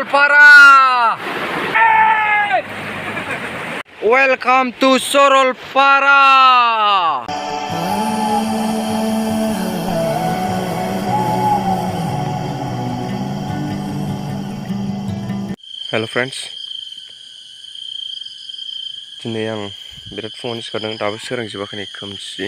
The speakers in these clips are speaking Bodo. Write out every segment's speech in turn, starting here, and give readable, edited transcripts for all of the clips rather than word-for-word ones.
Sorolpara. Welcome to Sorolpara. Hello friends. Diनै आं बिराद फुङावनो सिखारदों दाबो सोरांजोबाखै खोमसि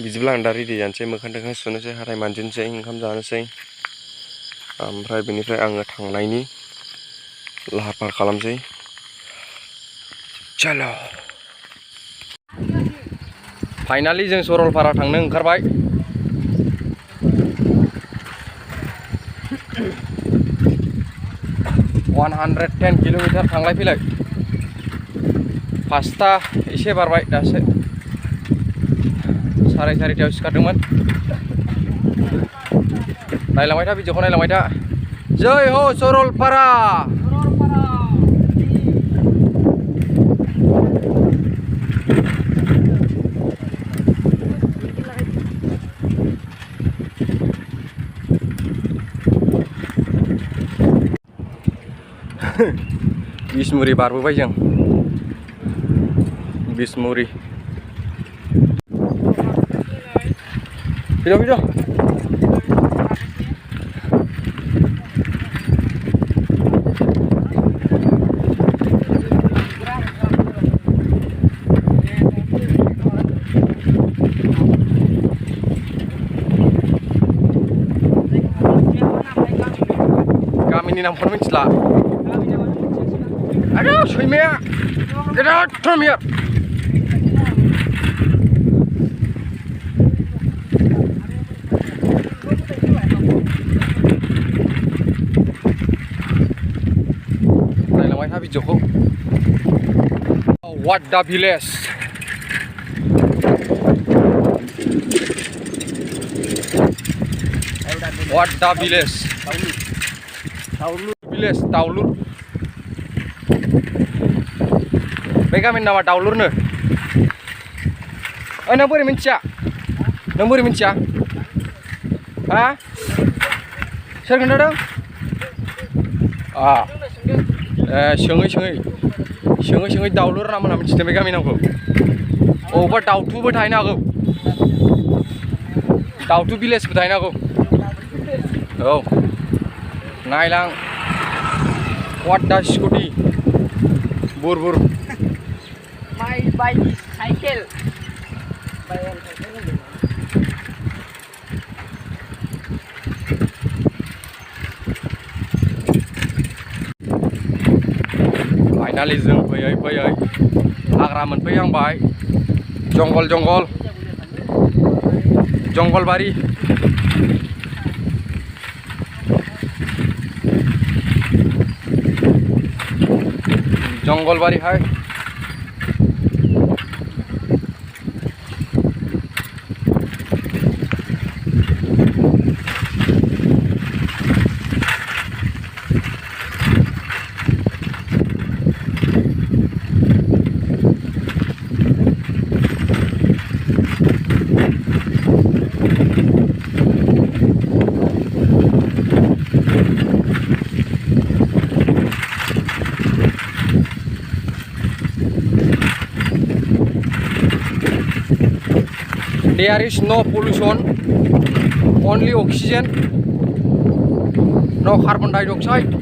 बिदिब्ला आं दा रेडि जानोसै मोखां दोखां सुनोसै हाथाय मानजिनोसै ओंखाम जानोसै ओमफ्राय बेनिफ्राय आङो थांनायनि लाहार फाहार खालामसै चलो फाइनालि जों सरलपारा थांनो ओंखारबाय 110 किल'मिटार थांलाय फैलाय पासता एसे बारबाय दासो 4:30 सिखारदोंमोन नायलांबाय था भिडिअखौ नायलांबाय था जय हो सरलपारा बिसमुरि बारबोबाय जों बिसमुरि फैद' गामिनि नामखौनो मिथिला aduh सैमाया बिराद बियो नायलांबाय था भिडिअखौ what the village Daulur बे गामिनि नामा दाउलुरनो ओइ नों बोरै मिन्थिया हा सोर खोन्थादों सोङै दाउलुर नाम होनना मिथिदों बे गामिनि नामखौ अबावबा दाउथुबो थाहैनो हागौ दाउथु भिलेजबो थाहैनो हागौ औ नायलां what the scooty बुर by cycle फाइनालि जों फैयै हाग्रा मोनफैहांबाय जंगलबारि जंगलबारिहाय There is no pollution, only oxygen, no carbon dioxide.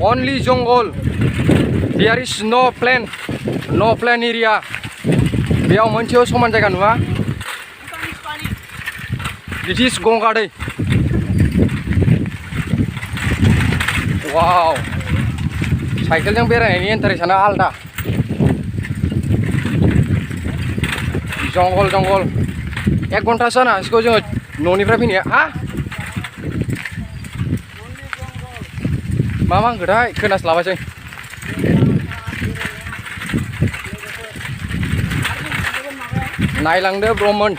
Only jungle. There is no plain area. बेयाव मोनसेयाव समान जायगा नुवा It is गंगा दै वाव साइकेलजों बेरायनायनि इन्टारेस्टआनो आलदा जंगल 1 घन्टासो जानो हासिगौ जोङो न'निफ्राय फैनाया मा होनखोथाय खोनास्लाबासै नायलांदो ब्रह्मन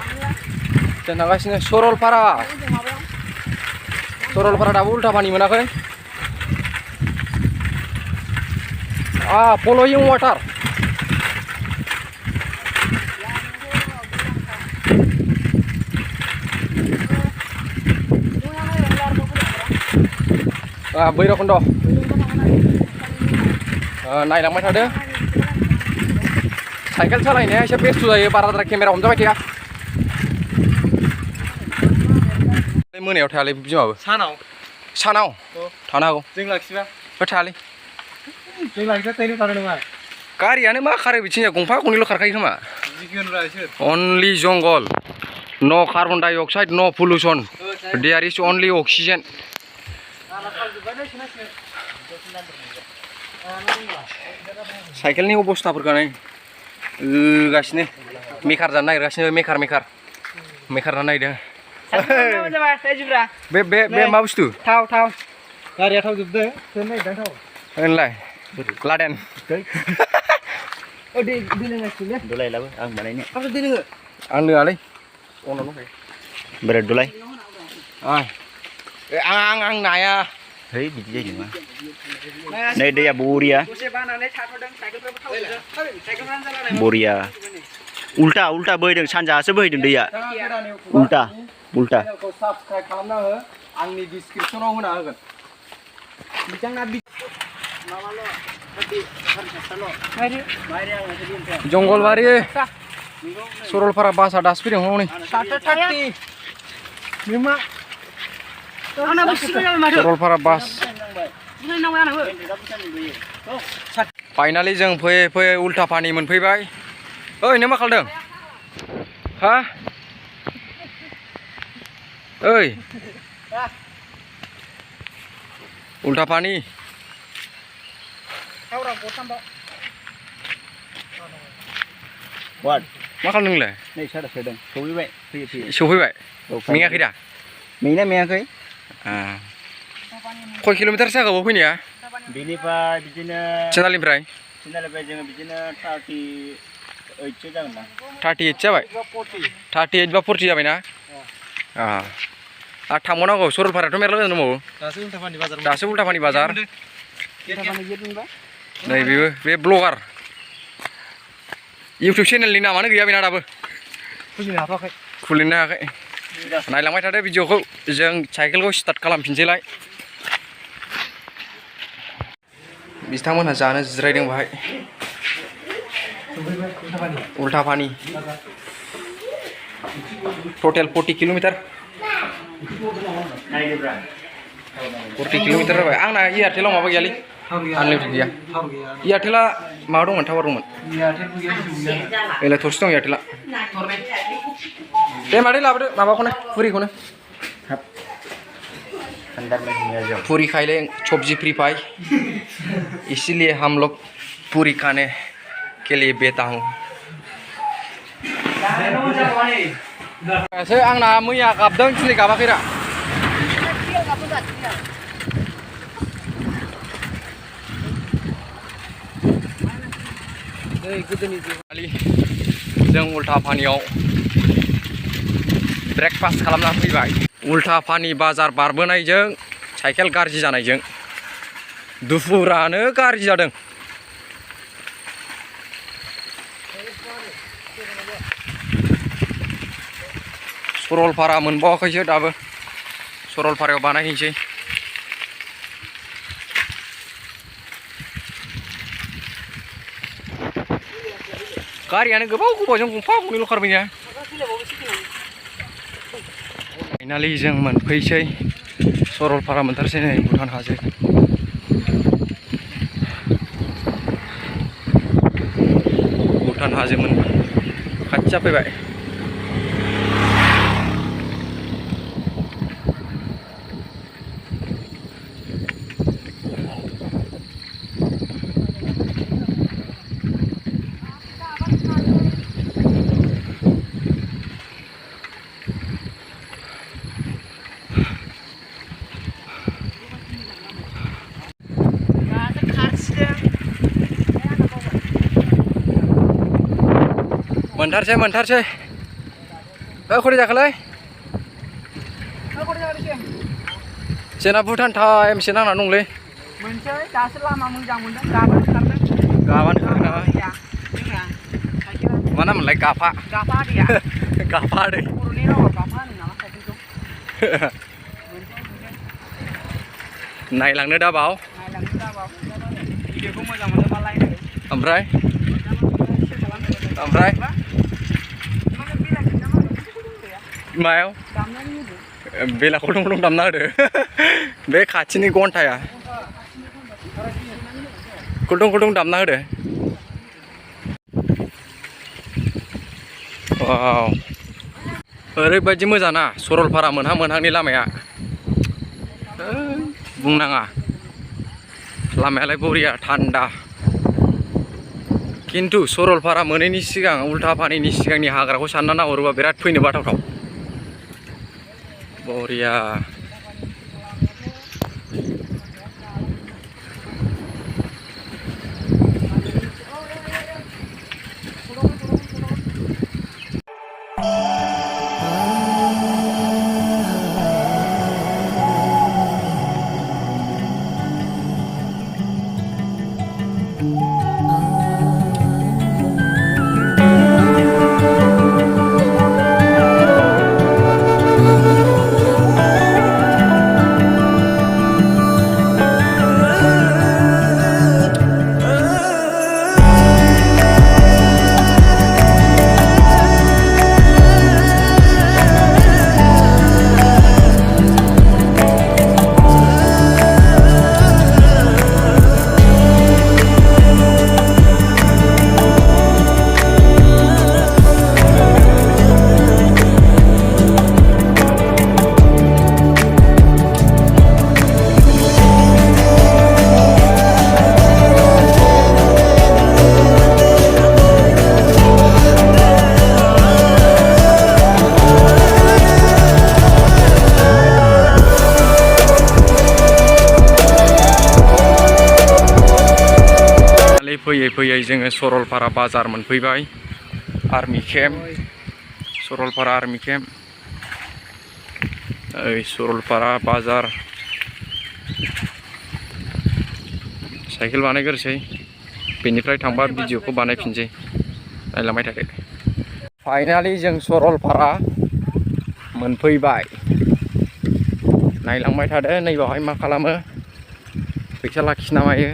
जों थांगासिनो सरलपारा दाबो उल्था पानि मोनाखै following water. बैरखन्द नायलांबाय थादो साइकेल सालायनाया एसे बेस्थ जायो बाराद्राय केमेरा हमजाबाय थाया मोनायाव थायालै बिमाबो सानाव थानो हागौ जों लाखिबा थायालै जों लाखिबा थायनो थानो नङा गारियानो मा खारो बिथिं गंफा गंनैल' खारखायो खोमा only jungle no carbon dioxide no pollution there is only oxygen साइकेलनि अबस्थाफोरखौ नाय गासिनो मेकार जानो नागिरगासिनो मेकार जानो नागिरदों बे मा बुस्थु थाव गारिया थाव जोबदों सोनो नागिरदों थाव होनलाय लादेन दै लोंगासिनो दुलायलाबो आं बानायनो दै लोङो आं लोङालै अनाव दंखायो बिराद दुलाय आं नाया है बिदि जायो नामा नै दैया बरिया उल्टा बोहैदों सानजाहासो बोहैदों दैया उल्टा साबस्क्राइब खालामना हो आंनि डिसक्रिपसनाव होना होगोन बिथांना जंगलबारि सरलपारा बासआ दासो फैदों हनै सरलपारा बास फाइनालि जों फैयै उल्टा पानि मोनफैबाय ओइ नों मा खालामदों हा ओइ उल्टा पानि मा खालामदों नोंलाय नै सारा सोदों सौफैबाय मेङाखै दा मेङाखै खय किल'मिटारसो जागोन फैनाया बेनिफ्राय बिदिनो थिनालिनिफ्राय जोङो बिदिनो 38सो जागोन ना 38 जाबाय 38 बा 40 जाबाय ना थांबावनांगौ सरलपारायाथ' मेरला गोजान दंबावो दासो उल्टा पानि बाजार नै बेबो बे ब्लगार इउटुब चेनेलनि नामानो गैया बेना दाबो खुलिनो हायाखै नायलांबाय थादो भिडिअखौ जों साइकेलखौ स्टार्ट खालामफिनसैलाय बिथांमोनहा जानो जिरायदों बाहाय उल्टा पानि टटेल 40 किल'मिटार 40 किल'मिटार जाबाय आंना एयारटेलाव माबा गैयालै आनलिमिटेड गैया एयारटेला माबा दंमोन टावार दंमोन एलाय थरसे दं एयारटेला दे मादै लाबोदो माबाखौनो पुरिखौनो पूरी खाई ले सब्जी फ्री पाई इसीलिए हम लोग पूरी खाने के लिए बेता हूँ ऐसे आंना मैया गाबदों दिनै गाबाखैरा जों उल्टा पानियाव ब्रेकफास्ट खालामना फैबाय उल्टा पानि बाजार बारबोनायजों साइकेल गाज्रि जानायजों दुफुरानो गाज्रि जादों सरलपारा मोनबावाखैसो दाबो सरलपारायाव बानायहैसै गारियानो गोबावजों गंफा गंनैल' खारबायना फाइनालि जों मोनफैसै सरलपारा मोनथारसै नै भुटान हाजो भुटान हाजो खाथि जाफैबाय मोनथारसै खरै जाखोलै जोंना भुटान टाइमसो नांना दंलै मोनसै दासो लामा मोजां मोनदों गाबोन खारदों Gawan karena mana mulai kapa. Kapa dia. Kapa deh. Uruni no kapa nih nama saya itu. Naik dah bau. Nailangnya dah bau. Video ku mau zaman malai nih. Ompray. Mayo. Bela kulung damna deh. Be kacini gonta ya. Kulung damna deh. Wow. Oरैबायदि मोजां ना सरलपारा मोनहांनि लामाया. बुंनाङा. लामायालाय बरिया थान्दा. किन्तु सरलपारा मोनैनि सिगां उल्थापानिनि सिगांनि हाग्राखौ सानना नाहरोबा बिराद फैनो बाथावथाव. बरिया. फैयै जोङो सरलपारा बाजार मोनफैबाय. Army camp. Saralpara army camp. ओइ सरलपारा बाजार. साइकेल बानायग्रोसै. बेनिफ्राय थांबा भिडिअखौ बानायफिनसै. नायलांबाय थादो. फाइनालि जों सरलपारा मोनफैबाय. नायलांबाय थादो नैबावहाय मा खालामो. फैसा लाखिना मायो.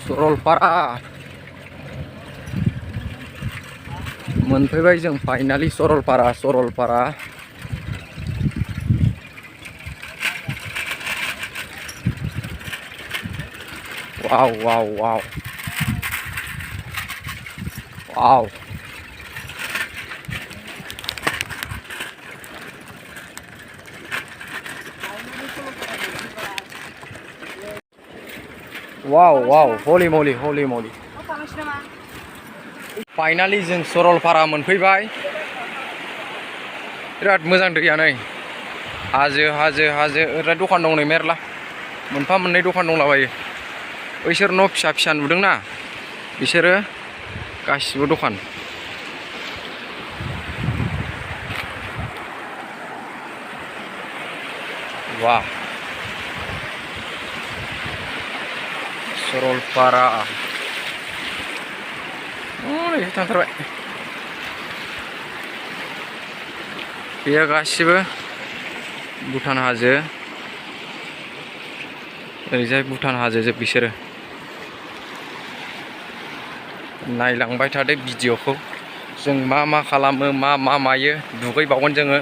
सरलपारा मोनफैबाय जों फाइनालि सरलपारा. वाव. वाव होली मोली. फाइनालि जों सरलपारा मोनफैबाय. बिराद मोजां दैया नै. हाजो ओरै दखान दं नै मेरला. मोनफा मोननै दखान दंलाबायो. बैसोर न' फिसा नुदोंना बिसोरो गासिबो दखान. वाह. सरलपारा. नै थांथारबाय. बेयो गासिबो भुटान हाजो. ओरैजाय भुटान हाजो जोब बिसोरो. नायलांबाय थादो भिडिअखौ. जों मा खालामो मा मायो दुगैबावगोन जोङो.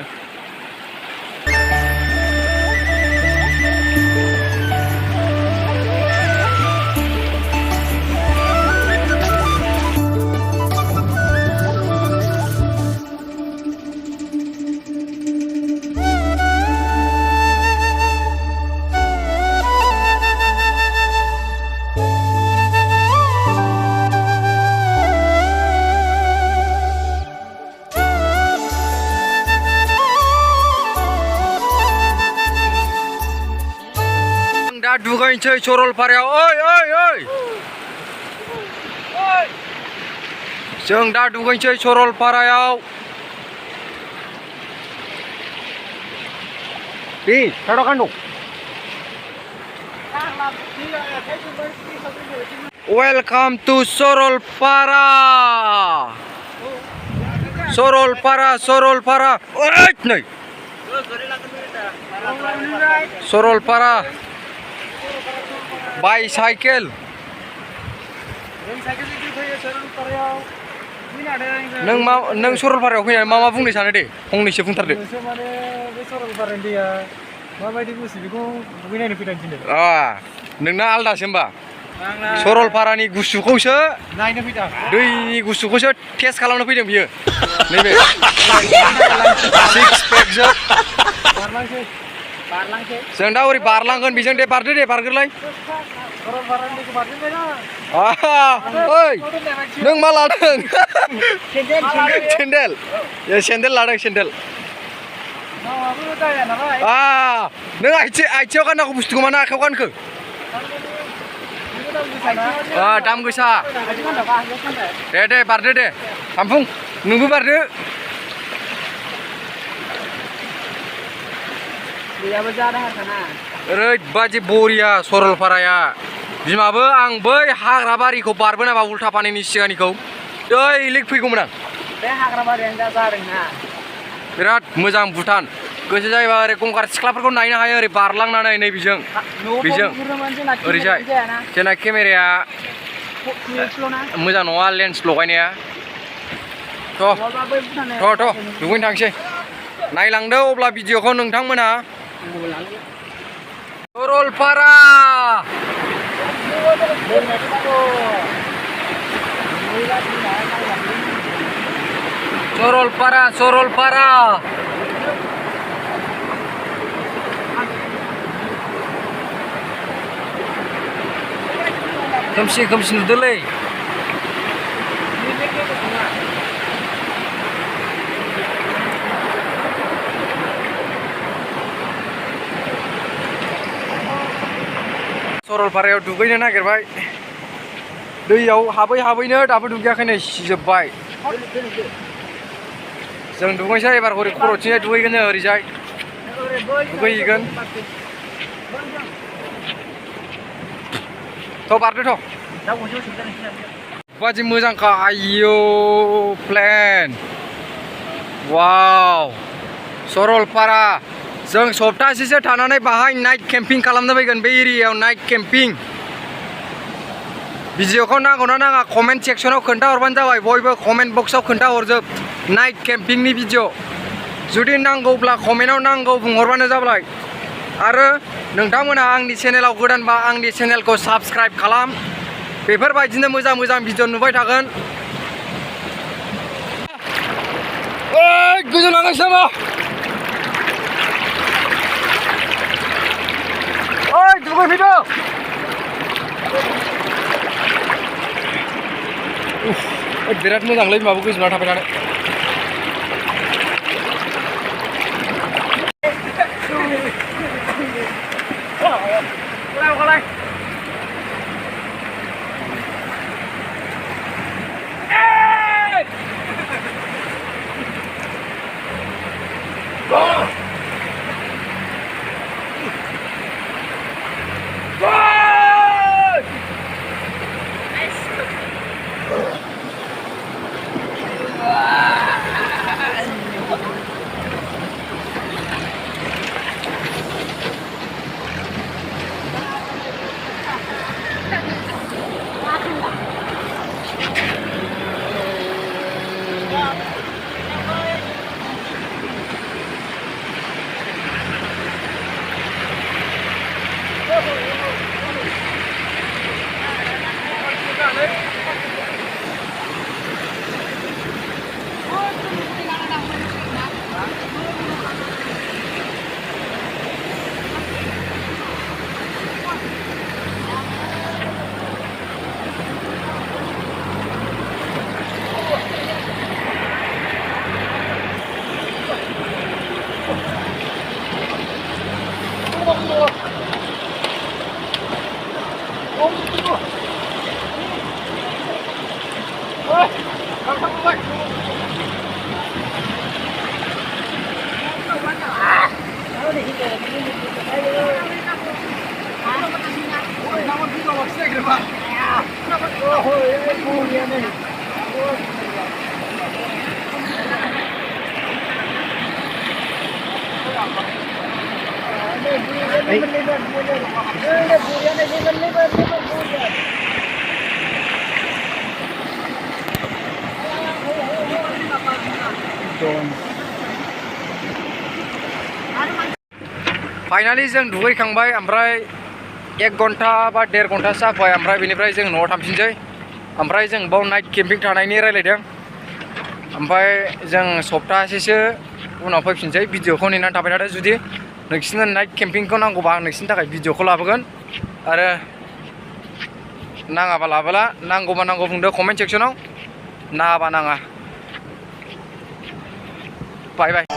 दा दुगैनोसै सरलपारायाव. ओइ जों दा दुगैनोसै सरलपारायाव. बे थाडा can't Welcome to Sorolpara. Sorolpara. Wait, nih. Sorolpara. Bicycle. नों सरलपारायाव फैनानै मा बुंनो सानो दे फंनैसो बुंथारदो माबायदि गुसु बेखौ दुगैनायनो फैदों दिनै नोंना आलदासो होमबा सरलपारानि गुसुखौसो नायनो फैदों दैनि गुसुखौसो टेस्ट खालामनो फैदों बियो नैबे सिक्स पेकजों जों दा ओरै बारलांगोन बेजों दे बारग्रोलाय ओइ नों मा लादों सेन्देल लादों सेन्देल नों आथिङाव गाननांगौ बुस्थुखौ मानो आखायाव गानखो दाम गोसा दे बारदो दे थामफुं नोंबो बारदो ओरैबादि बरिया सरलपाराया बिमाबो आं बै हाग्रा बारिखौ बारबोनाबा उल्था पानिनि सिगांनिखौ दैलिक फैगौमोन आं बे हाग्रा बारियानो दा जादोंना बिराद मोजां भुटान गोसो जायोबा ओरै गंगार सिख्लाफोरखौ नायनो हायो ओरै बारलांनानै नै बेजों ओरैजाय जोंना केमेराया मोजां नङा लेन्स लगायनाया थ' दुगैनो थांसै नायलांदो अब्ला भिडिअखौ नोंथांमोना सरलपारा खोमसि नुदोंलै सरलपारायाव दुगैनो नागिरबाय दैयाव हाबैनो दाबो दुगैयाखै नै सिजोबबाय जों दुगैनोसै एबार हरै खर'थिंजाय दुगैगोन जों ओरैजाय दुगैहैगोन बारदो बादि मोजांखा आयौ प्लेन वाव सरलपारा जों सप्तासेसो थानानै बाहाय नाइट केम्पिं खालामनो फैगोन बे एरियायाव नाइट केम्पिं भिडिअखौ नांगौना नाङा कमेन्ट सेक्सनाव खोन्थाहरबानो जाबाय बयबो कमेन्ट बक्सआव खोन्थाहरजोब नाइट केम्पिंनि भिडिअ जुदि नांगौब्ला कमेन्टआव नांगौ बुंहरबानो जाबाय आरो नोंथांमोना आंनि चेनेलाव गोदानबा आंनि चेनेलखौ साबस्क्राइब खालाम बेफोरबायदिनो मोजां भिडिअ नुबाय थागोन गोजौ लांगासिनो नामा दुगैफैदो बिराद मोजांलै माबा गोजौना थाबाय थानो फाइनालि जों दुगैखांबाय ओमफ्राय 1 घन्टा बा 1.5 घन्टा जाबाय ओमफ्राय बेनिफ्राय जों न'आव थांफिनसै ओमफ्राय जों बाव नाइट केम्पिं थानायनि रायलायदों ओमफ्राय जों सप्तासेसो उनाव फैफिनसै भिडिअखौ नेनानै थाबाय थादो जुदि नोंसिनो नाइट केम्पिंखौ नांगौबा आं नोंसिनि थाखाय भिडिअखौ लाबोगोन आरो नाङाबा लाबोला नांगौबा नांगौ बुंदो कमेन्ट सेक्सनाव नाङाबा नाङा बाय बाय